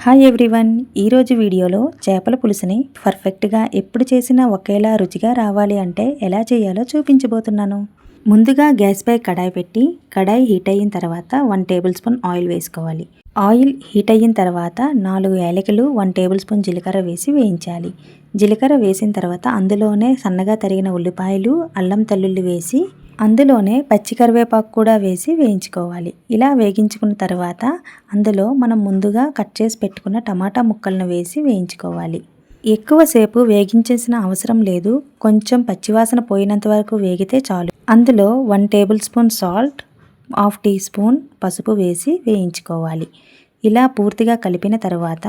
Hi everyone, ఈరోజు వీడియోలో చేపల పులుసుని పర్ఫెక్ట్గా ఎప్పుడు చేసినా ఒకేలా రుచిగా రావాలి అంటే ఎలా చేయాలో చూపించబోతున్నాను. ముందుగా గ్యాస్పై కడాయి పెట్టి కడాయి హీట్ అయిన తర్వాత 1 టేబుల్ స్పూన్ ఆయిల్ వేసుకోవాలి. ఆయిల్ హీట్ అయిన తర్వాత 4 యాలకులు 1 టేబుల్ స్పూన్ జీలకర్ర వేసి వేయించాలి. జీలకర్ర వేసిన తర్వాత అందులోనే సన్నగా తరిగిన ఉల్లిపాయలు, అల్లం తల్లుల్లి వేసి అందులోనే పచ్చి కరివేపాకు కూడా వేసి వేయించుకోవాలి. ఇలా వేగించుకున్న తర్వాత అందులో మనం ముందుగా కట్ చేసి పెట్టుకున్న టమాటా ముక్కలను వేసి వేయించుకోవాలి. ఎక్కువసేపు వేగించాల్సిన అవసరం లేదు, కొంచెం పచ్చివాసన పోయినంత వరకు వేగితే చాలు. అందులో 1 tablespoon salt, 1/2 teaspoon పసుపు వేసి వేయించుకోవాలి. ఇలా పూర్తిగా కలిపిన తర్వాత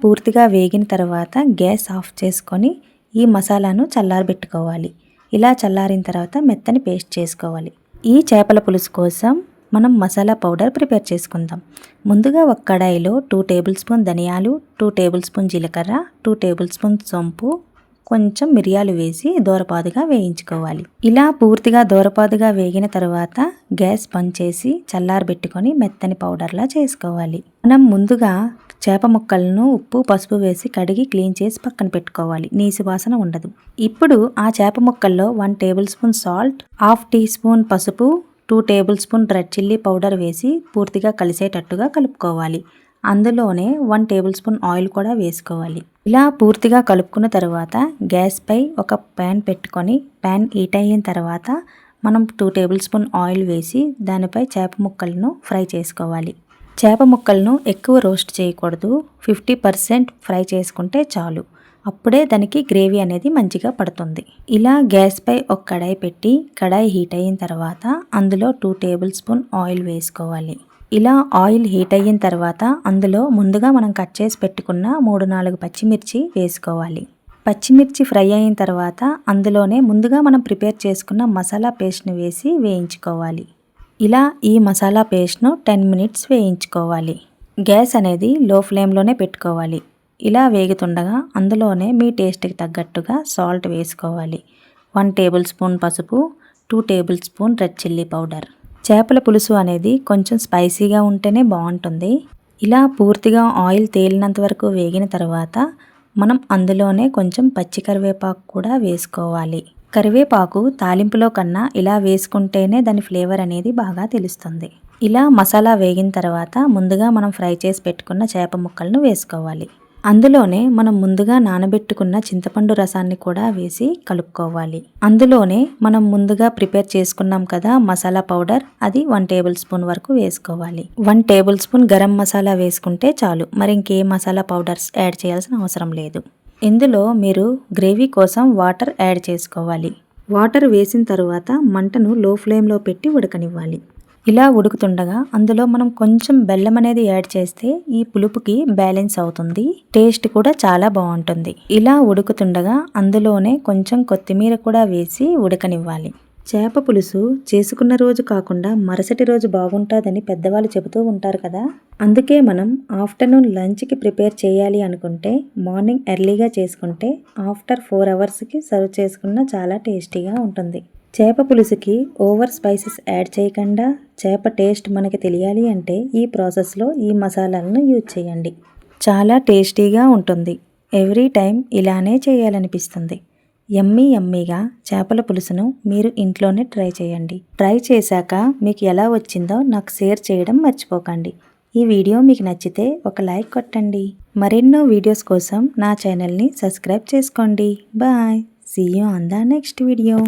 పూర్తిగా వేగిన తర్వాత గ్యాస్ ఆఫ్ చేసుకొని ఈ మసాలాను చల్లారబెట్టుకోవాలి. ఇలా చల్లారిన తర్వాత మెత్తని పేస్ట్ చేసుకోవాలి. ఈ చేపల పులుసు కోసం మనం మసాలా పౌడర్ ప్రిపేర్ చేసుకుందాం. ముందుగా ఒక కడాయిలో 2 టేబుల్ స్పూన్ ధనియాలు, 2 టేబుల్ స్పూన్ జీలకర్ర, 2 టేబుల్ స్పూన్ సోంపు, కొంచెం మిరియాలు వేసి దోరపాదుగా వేయించుకోవాలి. ఇలా పూర్తిగా దోరపాదుగా వేగిన తర్వాత గ్యాస్ బంద్ చేసి చల్లారబెట్టుకొని మెత్తని పౌడర్లా చేసుకోవాలి. మనం ముందుగా చేప ముక్కలను ఉప్పు పసుపు వేసి కడిగి క్లీన్ చేసి పక్కన పెట్టుకోవాలి. నీసు వాసన ఉండదు. ఇప్పుడు ఆ చేప ముక్కల్లో 1 tablespoon salt, 1/2 teaspoon పసుపు, 2 tablespoon red chilli powder వేసి పూర్తిగా కలిసేటట్టుగా కలుపుకోవాలి. అందులోనే 1 టేబుల్ స్పూన్ ఆయిల్ కూడా వేసుకోవాలి. ఇలా పూర్తిగా కలుపుకున్న తర్వాత గ్యాస్ పై ఒక ప్యాన్ పెట్టుకొని ప్యాన్ హీట్ అయిన తర్వాత మనం 2 టేబుల్ స్పూన్ ఆయిల్ వేసి దానిపై చేప ముక్కలను ఫ్రై చేసుకోవాలి. చేప ముక్కలను ఎక్కువ రోస్ట్ చేయకూడదు, 50% ఫ్రై చేసుకుంటే చాలు. అప్పుడే దానికి గ్రేవీ అనేది మంచిగా పడుతుంది. ఇలా గ్యాస్పై ఒక కడాయి పెట్టి కడాయి హీట్ అయిన తర్వాత అందులో 2 టేబుల్ స్పూన్ ఆయిల్ వేసుకోవాలి. ఇలా ఆయిల్ హీట్ అయిన తర్వాత అందులో ముందుగా మనం కట్ చేసి పెట్టుకున్న 3-4 పచ్చిమిర్చి వేసుకోవాలి. పచ్చిమిర్చి ఫ్రై అయిన తర్వాత అందులోనే ముందుగా మనం ప్రిపేర్ చేసుకున్న మసాలా పేస్ట్ని వేసి వేయించుకోవాలి. ఇలా ఈ మసాలా పేస్ట్ను 10 మినిట్స్ వేయించుకోవాలి. గ్యాస్ అనేది లో ఫ్లేమ్లోనే పెట్టుకోవాలి. ఇలా వేగుతుండగా అందులోనే మీ టేస్ట్కి తగ్గట్టుగా సాల్ట్ వేసుకోవాలి. 1 టేబుల్ స్పూన్ పసుపు, 2 tablespoon red chilli powder. చేపల పులుసు అనేది కొంచెం స్పైసీగా ఉంటేనే బాగుంటుంది. ఇలా పూర్తిగా ఆయిల్ తేలినంత వరకు వేగిన తర్వాత మనం అందులోనే కొంచెం పచ్చి కరివేపాకు కూడా వేసుకోవాలి. కరివేపాకు తాలింపులో కన్నా ఇలా వేసుకుంటేనే దాని ఫ్లేవర్ అనేది బాగా తెలుస్తుంది. ఇలా మసాలా వేగిన తర్వాత ముందుగా మనం ఫ్రై చేసి పెట్టుకున్న చేప ముక్కలను వేసుకోవాలి. అందులోనే మనం ముందుగా నానబెట్టుకున్న చింతపండు రసాన్ని కూడా వేసి కలుపుకోవాలి. అందులోనే మనం ముందుగా ప్రిపేర్ చేసుకున్నాం కదా మసాలా పౌడర్, అది 1 టేబుల్ స్పూన్ వరకు వేసుకోవాలి. 1 టేబుల్ స్పూన్ గరం మసాలా వేసుకుంటే చాలు, మరి ఇంకే మసాలా పౌడర్స్ యాడ్ చేయాల్సిన అవసరం లేదు. ఇందులో మీరు గ్రేవీ కోసం వాటర్ యాడ్ చేసుకోవాలి. వాటర్ వేసిన తర్వాత మంటను లో ఫ్లేమ్లో పెట్టి ఉడకనివ్వాలి. ఇలా ఉడుకుతుండగా అందులో మనం కొంచెం బెల్లం అనేది యాడ్ చేస్తే ఈ పులుపుకి బ్యాలెన్స్ అవుతుంది, టేస్ట్ కూడా చాలా బాగుంటుంది. ఇలా ఉడుకుతుండగా అందులోనే కొంచెం కొత్తిమీర కూడా వేసి ఉడకనివ్వాలి. చేప పులుసు చేసుకున్న రోజు కాకుండా మరుసటి రోజు బాగుంటుందని పెద్దవాళ్ళు చెబుతూ ఉంటారు కదా. అందుకే మనం ఆఫ్టర్నూన్ లంచ్కి ప్రిపేర్ చేయాలి అనుకుంటే మార్నింగ్ ఎర్లీగా చేసుకుంటే ఆఫ్టర్ 4 అవర్స్కి సర్వ్ చేసుకున్న చాలా టేస్టీగా ఉంటుంది. చేప పులుసుకి ఓవర్ స్పైసెస్ యాడ్ చేయకుండా చేప టేస్ట్ మనకి తెలియాలి అంటే ఈ ప్రాసెస్లో ఈ మసాలాలను యూజ్ చేయండి. చాలా టేస్టీగా ఉంటుంది. ఎవ్రీ టైం ఇలానే చేయాలనిపిస్తుంది. యమ్మీగా చేపల పులుసును మీరు ఇంట్లోనే ట్రై చేయండి. ట్రై చేశాక మీకు ఎలా వచ్చిందో నాకు షేర్ చేయడం మర్చిపోకండి. ఈ వీడియో మీకు నచ్చితే ఒక లైక్ కొట్టండి. మరెన్నో వీడియోస్ కోసం నా ఛానల్ని సబ్స్క్రైబ్ చేసుకోండి. Bye, see you on the next video.